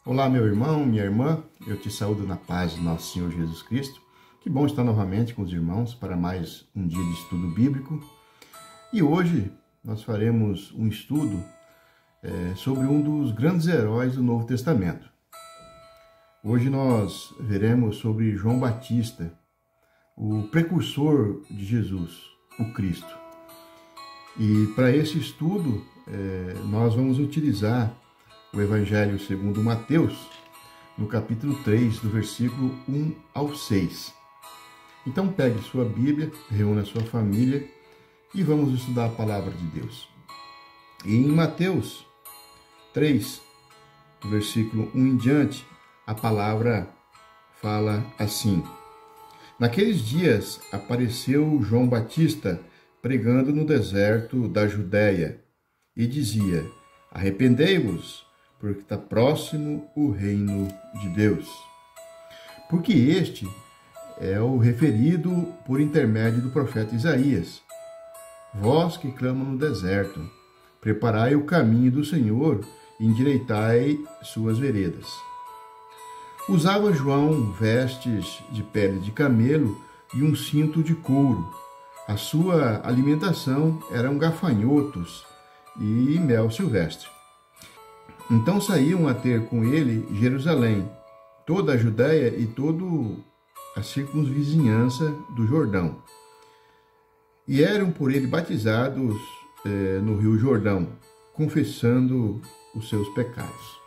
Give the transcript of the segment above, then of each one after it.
Olá, meu irmão, minha irmã, eu te saúdo na paz do nosso Senhor Jesus Cristo. Que bom estar novamente com os irmãos para mais um dia de estudo bíblico. E hoje nós faremos um estudo sobre um dos grandes heróis do Novo Testamento. Hoje nós veremos sobre João Batista, o precursor de Jesus, o Cristo. E para esse estudo nós vamos utilizar o Evangelho segundo Mateus, no capítulo 3, do versículo 1 ao 6. Então pegue sua Bíblia, reúna sua família e vamos estudar a palavra de Deus. E em Mateus 3, do versículo 1 em diante, a palavra fala assim: Naqueles dias apareceu João Batista pregando no deserto da Judéia e dizia: Arrependei-vos, porque está próximo o reino de Deus. Porque este é o referido por intermédio do profeta Isaías. Vós que clamam no deserto, preparai o caminho do Senhor e endireitai suas veredas. Usava João vestes de pele de camelo e um cinto de couro. A sua alimentação eram gafanhotos e mel silvestre. Então saíam a ter com ele Jerusalém, toda a Judéia e toda a circunvizinhança do Jordão. E eram por ele batizados no rio Jordão, confessando os seus pecados.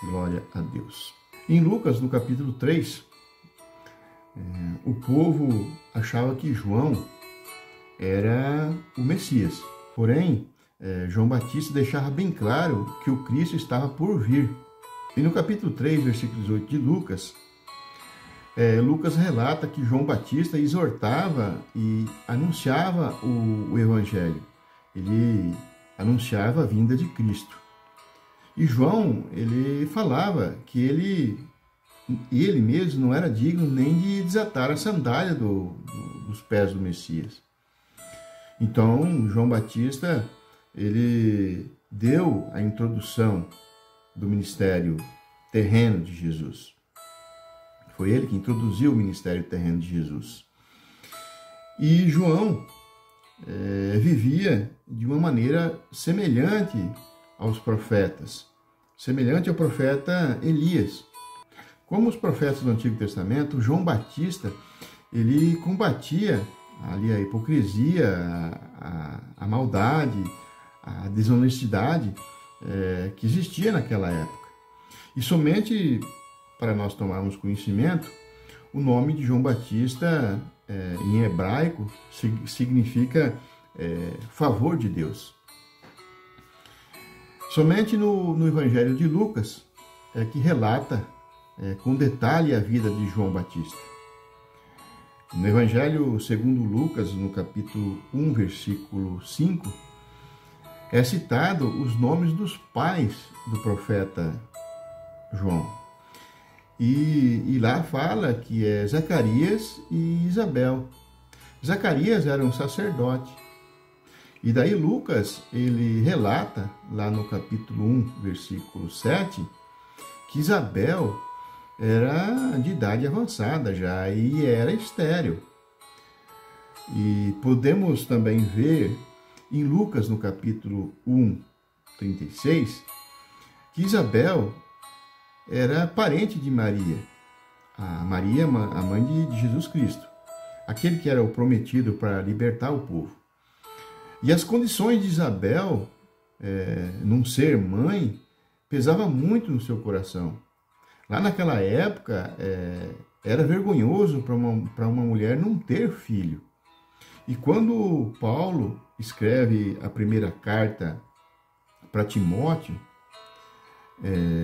Glória a Deus. Em Lucas, no capítulo 3, o povo achava que João era o Messias. Porém, João Batista deixava bem claro que o Cristo estava por vir. E no capítulo 3, versículo 18 de Lucas, Lucas relata que João Batista exortava e anunciava o Evangelho. Ele anunciava a vinda de Cristo. E João, ele falava que ele mesmo não era digno nem de desatar a sandália dos pés do Messias. Então, João Batista, ele deu a introdução do ministério terreno de Jesus. Foi ele que introduziu o ministério terreno de Jesus. E João vivia de uma maneira semelhante aos profetas, semelhante ao profeta Elias. Como os profetas do Antigo Testamento, João Batista, ele combatia ali a hipocrisia, a maldade, a desonestidade que existia naquela época. E somente para nós tomarmos conhecimento, o nome de João Batista em hebraico significa favor de Deus. Somente no Evangelho de Lucas que relata com detalhe a vida de João Batista. No Evangelho segundo Lucas, no capítulo 1, versículo 5, é citado os nomes dos pais do profeta João. E lá fala que é Zacarias e Isabel. Zacarias era um sacerdote. E daí Lucas, ele relata, lá no capítulo 1, versículo 7, que Isabel era de idade avançada já e era estéril. E podemos também ver em Lucas, no capítulo 1, 36, que Isabel era parente de Maria, a mãe de Jesus Cristo, aquele que era o prometido para libertar o povo. E as condições de Isabel, não ser mãe, pesava muito no seu coração. Lá naquela época, era vergonhoso para uma mulher não ter filho. E quando Paulo escreve a primeira carta para Timóteo,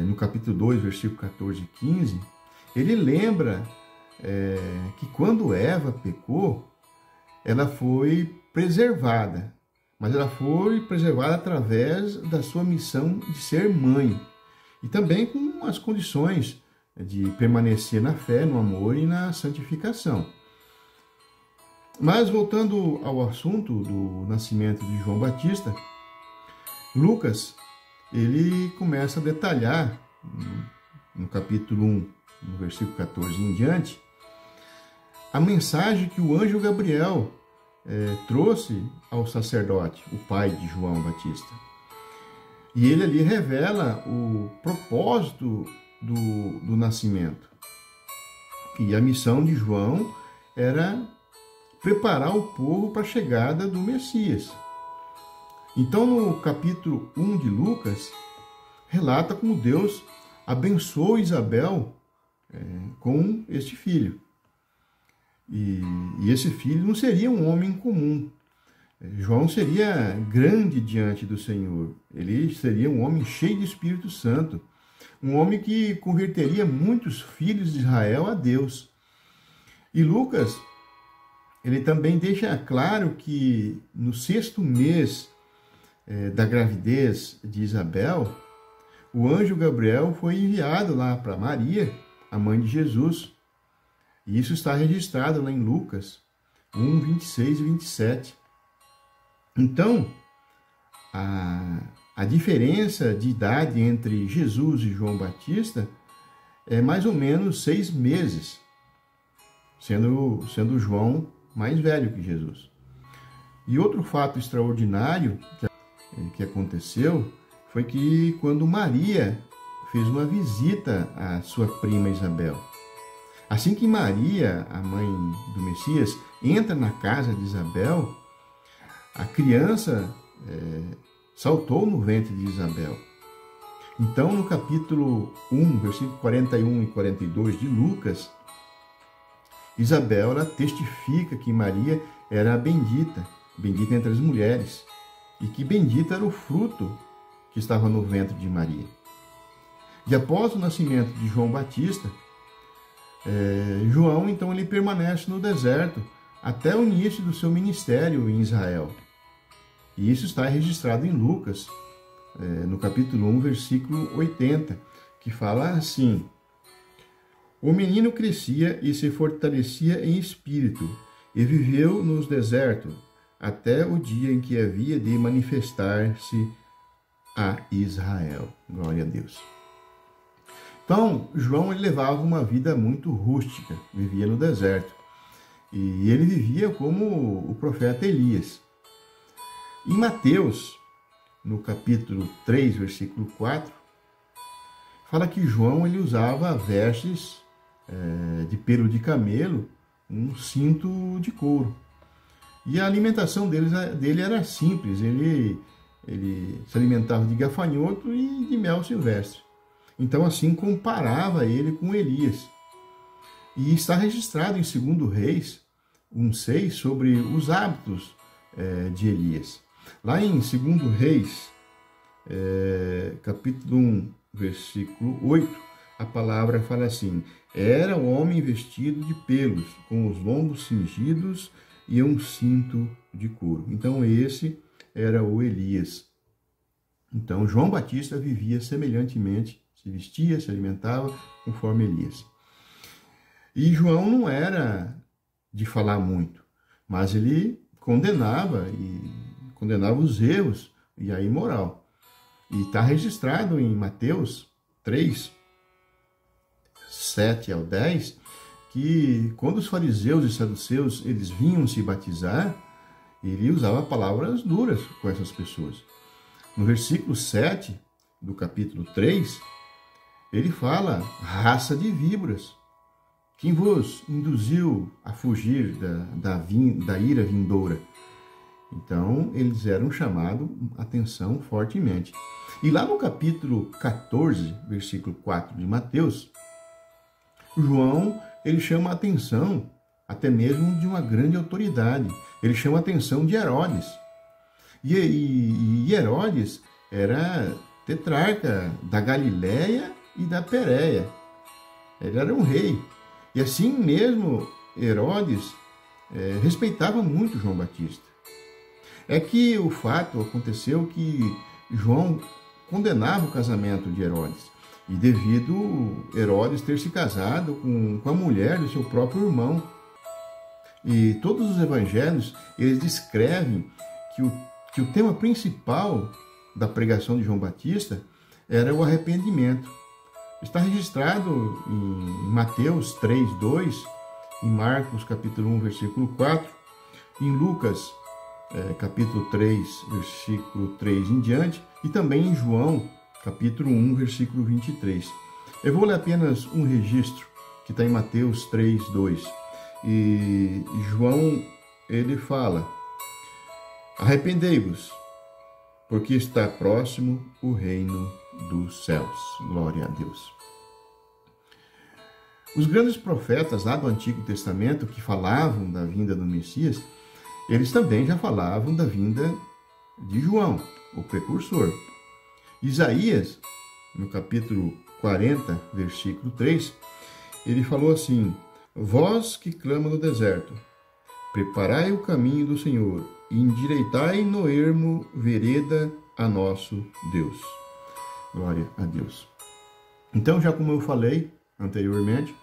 no capítulo 2, versículo 14 e 15, ele lembra que quando Eva pecou, ela foi preservada, mas ela foi preservada através da sua missão de ser mãe. E também com as condições de permanecer na fé, no amor e na santificação. Mas voltando ao assunto do nascimento de João Batista, Lucas, ele começa a detalhar no capítulo 1, no versículo 14 em diante, a mensagem que o anjo Gabriel trouxe ao sacerdote, o pai de João Batista. E ele ali revela o propósito do nascimento. E a missão de João era preparar o povo para a chegada do Messias. Então, no capítulo 1 de Lucas, relata como Deus abençoou Isabel com este filho. E esse filho não seria um homem comum. João seria grande diante do Senhor. Ele seria um homem cheio de Espírito Santo. Um homem que converteria muitos filhos de Israel a Deus. E Lucas, ele também deixa claro que no 6º mês da gravidez de Isabel, o anjo Gabriel foi enviado lá para Maria, a mãe de Jesus. E isso está registrado lá em Lucas 1, 26 e 27. Então, a diferença de idade entre Jesus e João Batista é mais ou menos 6 meses, sendo João mais velho que Jesus. E outro fato extraordinário que aconteceu foi que quando Maria fez uma visita à sua prima Isabel. Assim que Maria, a mãe do Messias, entra na casa de Isabel, a criança saltou no ventre de Isabel. Então, no capítulo 1, versículo 41 e 42 de Lucas, Isabel ela testifica que Maria era a bendita entre as mulheres, e que bendito era o fruto que estava no ventre de Maria. E após o nascimento de João Batista, João, então, ele permanece no deserto até o início do seu ministério em Israel. E isso está registrado em Lucas, no capítulo 1, versículo 80, que fala assim: O menino crescia e se fortalecia em espírito, e viveu nos desertos, até o dia em que havia de manifestar-se a Israel. Glória a Deus. Então, João ele levava uma vida muito rústica, vivia no deserto. E ele vivia como o profeta Elias. Em Mateus, no capítulo 3, versículo 4, fala que João ele usava vestes de pelo de camelo, um cinto de couro. E a alimentação dele era simples, ele se alimentava de gafanhoto e de mel silvestre. Então, assim, comparava ele com Elias. E está registrado em 2 Reis 1,6 sobre os hábitos de Elias. Lá em 2 Reis, capítulo 1, versículo 8, a palavra fala assim: Era um homem vestido de pelos, com os lombos cingidos e um cinto de couro. Então, esse era o Elias. Então, João Batista vivia semelhantemente, se vestia, se alimentava conforme Elias. E João não era de falar muito, mas ele condenava os erros e a imoral. E está registrado em Mateus 3, 7 ao 10, que quando os fariseus e saduceus eles vinham se batizar, ele usava palavras duras com essas pessoas. No versículo 7 do capítulo 3, ele fala: raça de víboras, quem vos induziu a fugir da ira vindoura? Então, eles eram chamados a atenção fortemente. E lá no capítulo 14, versículo 4 de Mateus, João, ele chama a atenção até mesmo de uma grande autoridade. Ele chama a atenção de Herodes. E Herodes era tetrarca da Galileia e da Pérea. Ele era um rei. E assim mesmo, Herodes respeitava muito João Batista. É que o fato aconteceu que João condenava o casamento de Herodes. E devido Herodes ter se casado com a mulher do seu próprio irmão. E todos os evangelhos, eles descrevem que o tema principal da pregação de João Batista era o arrependimento. Está registrado em Mateus 3:2, em Marcos capítulo 1, versículo 4, em Lucas capítulo 3, versículo 3 em diante, e também em João capítulo 1, versículo 23. Eu vou ler apenas um registro que está em Mateus 3:2. E João, ele fala: arrependei-vos, porque está próximo o reino dos céus. Glória a Deus. Os grandes profetas lá do Antigo Testamento que falavam da vinda do Messias, eles também já falavam da vinda de João, o precursor. Isaías, no capítulo 40, versículo 3, ele falou assim: vós que clama no deserto, preparai o caminho do Senhor, e endireitai no ermo vereda a nosso Deus. Glória a Deus. Então, já como eu falei anteriormente,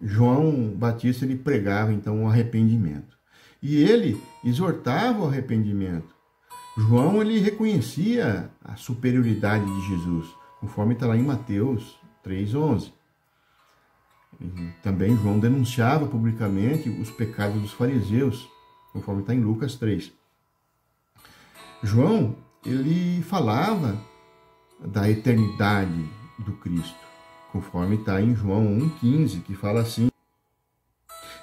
João Batista, ele pregava então o arrependimento. E ele exortava o arrependimento. João, ele reconhecia a superioridade de Jesus, conforme está lá em Mateus 3:11. E também João denunciava publicamente os pecados dos fariseus, conforme está em Lucas 3. João, ele falava da eternidade do Cristo, conforme está em João 1,15, que fala assim: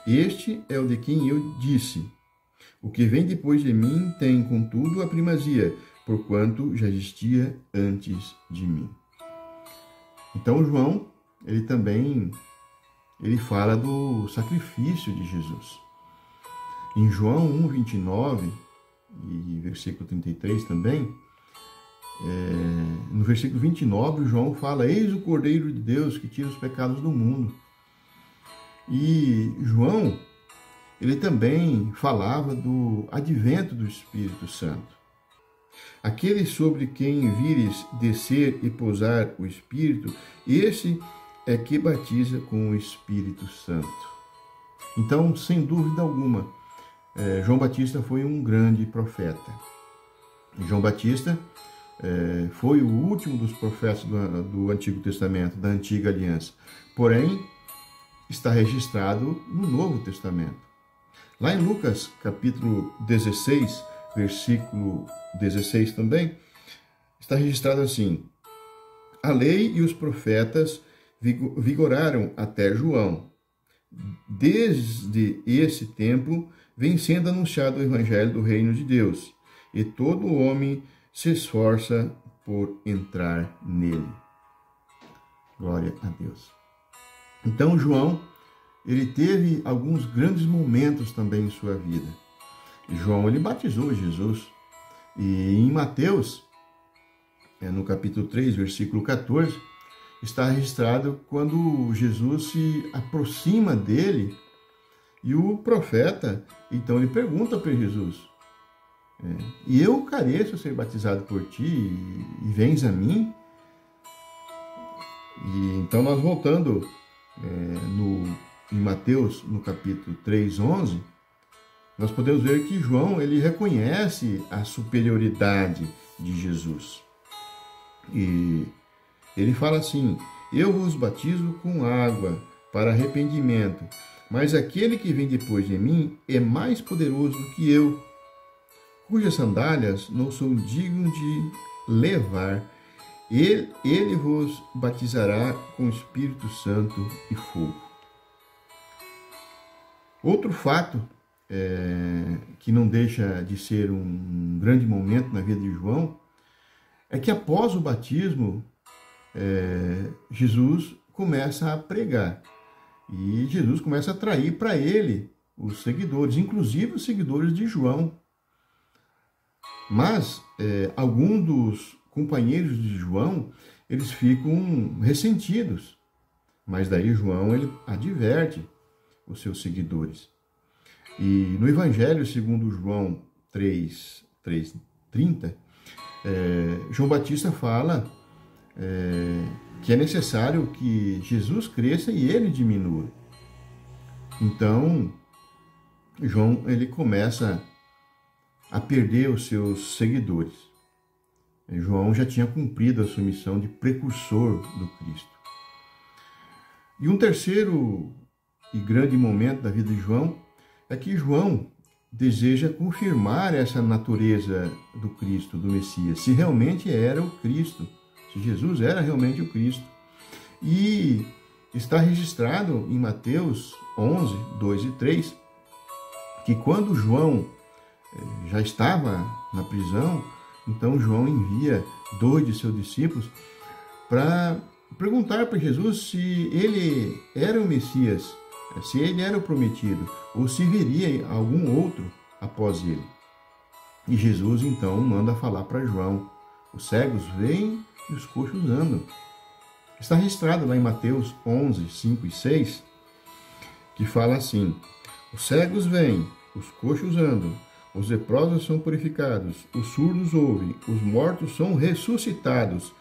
este é o de quem eu disse, o que vem depois de mim tem, contudo, a primazia, porquanto já existia antes de mim. Então João, ele fala do sacrifício de Jesus. Em João 1,29 e versículo 33 também, no versículo 29, João fala: eis o Cordeiro de Deus que tira os pecados do mundo. E João, ele também falava do advento do Espírito Santo. Aquele sobre quem vires descer e pousar o Espírito, esse é que batiza com o Espírito Santo. Então, sem dúvida alguma, João Batista foi um grande profeta. João Batista foi o último dos profetas do Antigo Testamento, da Antiga Aliança. Porém, está registrado no Novo Testamento. Lá em Lucas, capítulo 16, versículo 16 também, está registrado assim: a lei e os profetas vigoraram até João. Desde esse tempo vem sendo anunciado o evangelho do reino de Deus, e todo homem se esforça por entrar nele. Glória a Deus. Então João, ele teve alguns grandes momentos também em sua vida. João, ele batizou Jesus. E em Mateus, no capítulo 3, versículo 14, está registrado quando Jesus se aproxima dele e o profeta, então, ele pergunta para Jesus: e eu careço ser batizado por ti e vens a mim? E então nós voltando em Mateus, no capítulo 3:11, nós podemos ver que João, ele reconhece a superioridade de Jesus. E ele fala assim: eu vos batizo com água para arrependimento, mas aquele que vem depois de mim é mais poderoso do que eu, cujas sandálias não sou digno de levar. Ele vos batizará com Espírito Santo e fogo. Outro fato que não deixa de ser um grande momento na vida de João é que após o batismo, Jesus começa a pregar. E Jesus começa a atrair para ele os seguidores, inclusive os seguidores de João. Mas alguns dos companheiros de João, eles ficam ressentidos. Mas daí João, ele adverte os seus seguidores. E no Evangelho segundo João 3:30, João Batista fala que é necessário que Jesus cresça e ele diminua. Então, João, ele começa a perder os seus seguidores. João já tinha cumprido a sua missão de precursor do Cristo. E um terceiro e grande momento da vida de João é que João deseja confirmar essa natureza do Cristo, do Messias, se realmente era o Cristo, se Jesus era realmente o Cristo. E está registrado em Mateus 11, 2 e 3, que quando João já estava na prisão, então João envia 2 de seus discípulos para perguntar para Jesus se ele era o Messias, se ele era o prometido, ou se viria algum outro após ele. E Jesus então manda falar para João: os cegos veem e os coxos andam. Está registrado lá em Mateus 11, 5 e 6, que fala assim: os cegos veem, os coxos andam, os leprosos são purificados, os surdos ouvem, os mortos são ressuscitados,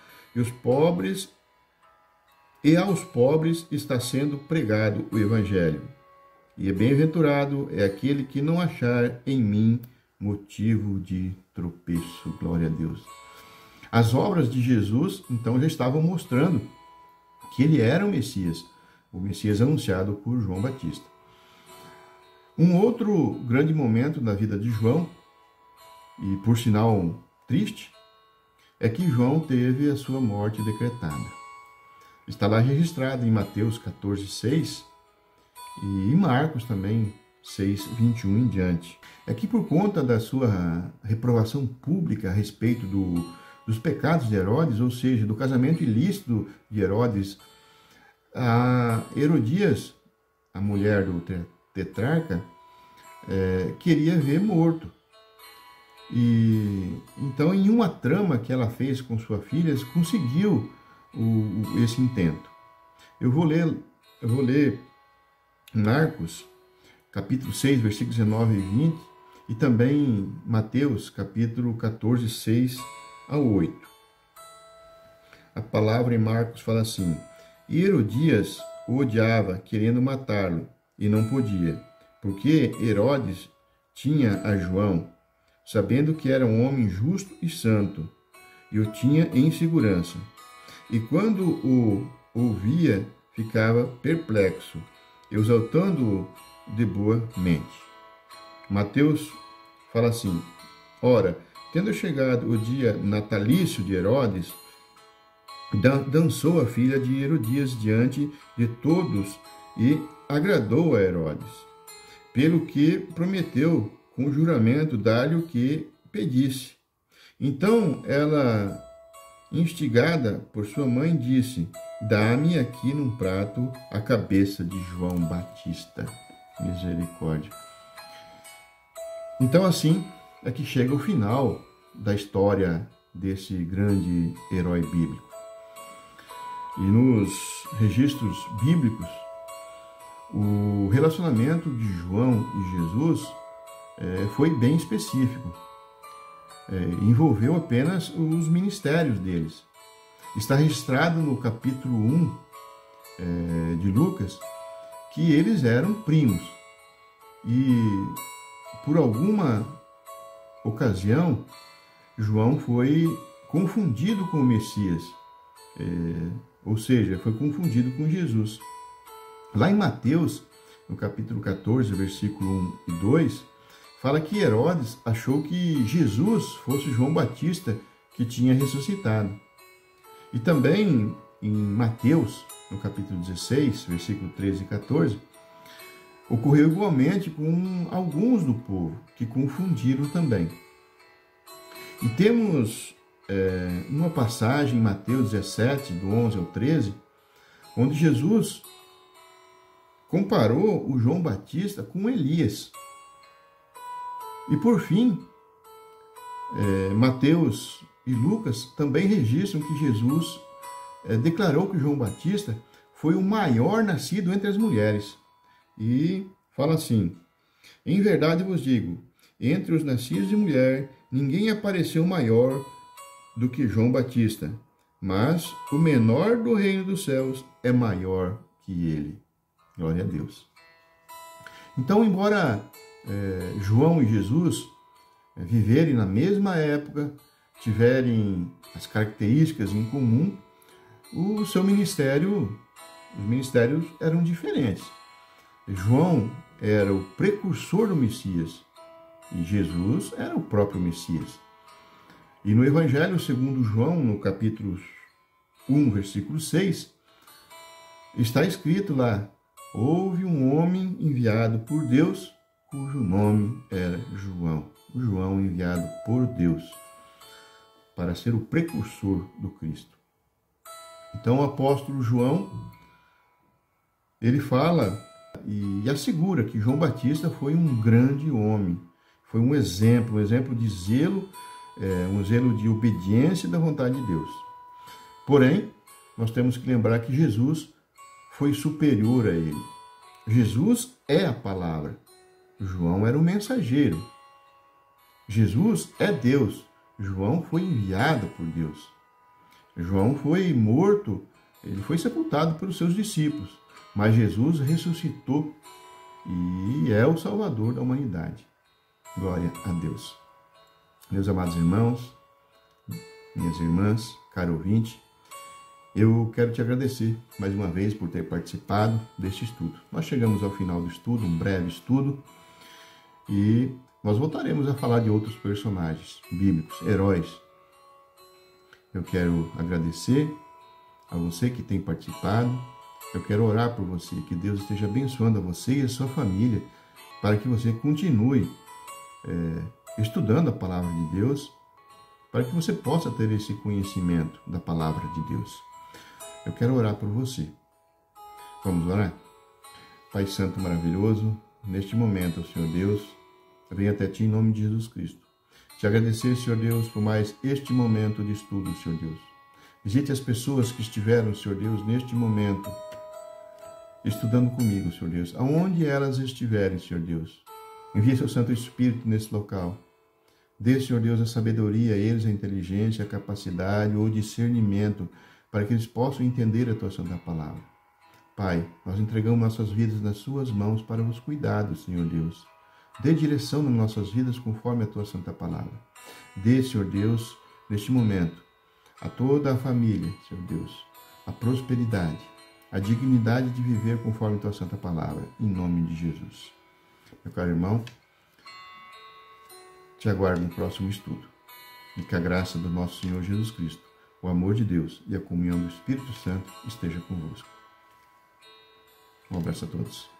e aos pobres está sendo pregado o Evangelho. E bem-aventurado é aquele que não achar em mim motivo de tropeço. Glória a Deus. As obras de Jesus, então, já estavam mostrando que ele era o Messias anunciado por João Batista. Um outro grande momento na vida de João, e por sinal triste, é que João teve a sua morte decretada. Está lá registrado em Mateus 14, 6 e em Marcos também 6, 21 em diante. É que por conta da sua reprovação pública a respeito dos pecados de Herodes, ou seja, do casamento ilícito de Herodes, a Herodias, a mulher do tetrarca, queria ver morto. E então, em uma trama que ela fez com sua filha, conseguiu esse intento. Eu vou ler Marcos, capítulo 6, versículos 19 e 20, e também Mateus, capítulo 14, 6 a 8. A palavra em Marcos fala assim: e Herodias o odiava, querendo matá-lo, e não podia, porque Herodes tinha a João, sabendo que era um homem justo e santo, e o tinha em segurança. E quando o ouvia, ficava perplexo, exaltando-o de boa mente. Mateus fala assim: ora, tendo chegado o dia natalício de Herodes, dançou a filha de Herodias diante de todos e agradou a Herodes, pelo que prometeu com juramento dar-lhe o que pedisse. Então ela, instigada por sua mãe, disse: dá-me aqui num prato a cabeça de João Batista. Misericórdia. Então assim é que chega o final da história desse grande herói bíblico. E nos registros bíblicos, o relacionamento de João e Jesus foi bem específico. Envolveu apenas os ministérios deles. Está registrado no capítulo 1 de Lucas que eles eram primos. E por alguma ocasião, João foi confundido com o Messias. Ou seja, foi confundido com Jesus. Lá em Mateus, no capítulo 14, versículo 1 e 2, fala que Herodes achou que Jesus fosse João Batista que tinha ressuscitado. E também em Mateus, no capítulo 16, versículo 13 e 14, ocorreu igualmente com alguns do povo que confundiram também. E temos uma passagem em Mateus 17, do 11 ao 13, onde Jesus comparou o João Batista com Elias. E por fim, Mateus e Lucas também registram que Jesus declarou que João Batista foi o maior nascido entre as mulheres. E fala assim: em verdade vos digo, entre os nascidos de mulher, ninguém apareceu maior do que João Batista, mas o menor do reino dos céus é maior que ele. Glória a Deus. Então, embora João e Jesus viverem na mesma época, tiverem as características em comum, o seu ministério Os ministérios eram diferentes. João era o precursor do Messias e Jesus era o próprio Messias. E no Evangelho segundo João, no capítulo 1, versículo 6, está escrito lá: houve um homem enviado por Deus, cujo nome era João. O João enviado por Deus para ser o precursor do Cristo. Então o apóstolo João, ele fala e assegura que João Batista foi um grande homem, foi um exemplo de zelo, um zelo de obediência da vontade de Deus. Porém, nós temos que lembrar que Jesus foi superior a ele. Jesus é a palavra. João era o mensageiro. Jesus é Deus. João foi enviado por Deus. João foi morto, ele foi sepultado pelos seus discípulos, mas Jesus ressuscitou e é o Salvador da humanidade. Glória a Deus. Meus amados irmãos, minhas irmãs, caro ouvinte, eu quero te agradecer mais uma vez por ter participado deste estudo. Nós chegamos ao final do estudo, um breve estudo, e nós voltaremos a falar de outros personagens bíblicos, heróis. Eu quero agradecer a você que tem participado. Eu quero orar por você, que Deus esteja abençoando a você e a sua família, para que você continue estudando a palavra de Deus, para que você possa ter esse conhecimento da palavra de Deus. Eu quero orar por você. Vamos orar? Pai Santo maravilhoso, neste momento, Senhor Deus, eu venho até Ti em nome de Jesus Cristo. Te agradecer, Senhor Deus, por mais este momento de estudo, Senhor Deus. Visite as pessoas que estiveram, Senhor Deus, neste momento, estudando comigo, Senhor Deus, aonde elas estiverem, Senhor Deus. Envie seu Santo Espírito nesse local. Dê, Senhor Deus, a sabedoria a eles, a inteligência, a capacidade ou discernimento, para que eles possam entender a Tua Santa Palavra. Pai, nós entregamos nossas vidas nas Suas mãos para os cuidados, Senhor Deus. Dê direção nas nossas vidas conforme a Tua Santa Palavra. Dê, Senhor Deus, neste momento, a toda a família, Senhor Deus, a prosperidade, a dignidade de viver conforme a Tua Santa Palavra, em nome de Jesus. Meu caro irmão, te aguardo no próximo estudo. E que a graça do nosso Senhor Jesus Cristo, o amor de Deus e a comunhão do Espírito Santo esteja convosco. Um abraço a todos.